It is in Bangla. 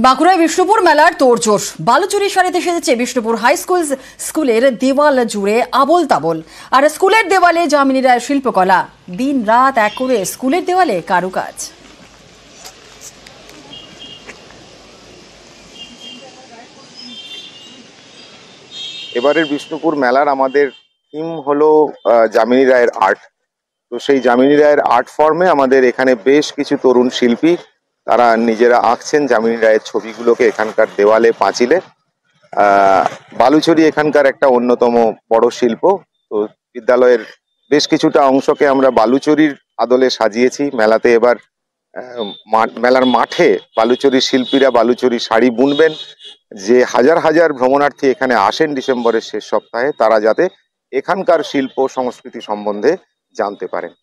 বাঁকুড়ায় বিষ্ণুপুর মেলার তোড়জোড়। বালুচুরি শাড়িতে সেজেছে বিষ্ণুপুর হাই স্কুলের দেওয়াল জুড়ে আবোল তাবোল। আর স্কুলের দেওয়ালে যামিনী রায়ের শিল্পকলা। দিন রাত এক করে স্কুলের দেওয়ালে কারুকাজ। এবারের বিষ্ণুপুর মেলার আমাদের থিম হলো যামিনী রায়ের আর্ট। তো সেই যামিনী রায়ের আর্ট ফর্মে আমাদের এখানে বেশ কিছু তরুণ শিল্পী তারা নিজেরা আঁকছেন যামিনী রায়ের ছবিগুলোকে এখানকার দেওয়ালে পাঁচিলে। বালুচরী এখানকার একটা অন্যতম বড় শিল্প। তো বিদ্যালয়ের বেশ কিছুটা অংশকে আমরা বালুচরীর আদলে সাজিয়েছি। মেলাতে এবার মেলার মাঠে বালুচরী শিল্পীরা বালুচরী শাড়ি বুনবেন। যে হাজার হাজার ভ্রমণার্থী এখানে আসেন ডিসেম্বরের শেষ সপ্তাহে, তারা যাতে এখানকার শিল্প সংস্কৃতি সম্বন্ধে জানতে পারেন।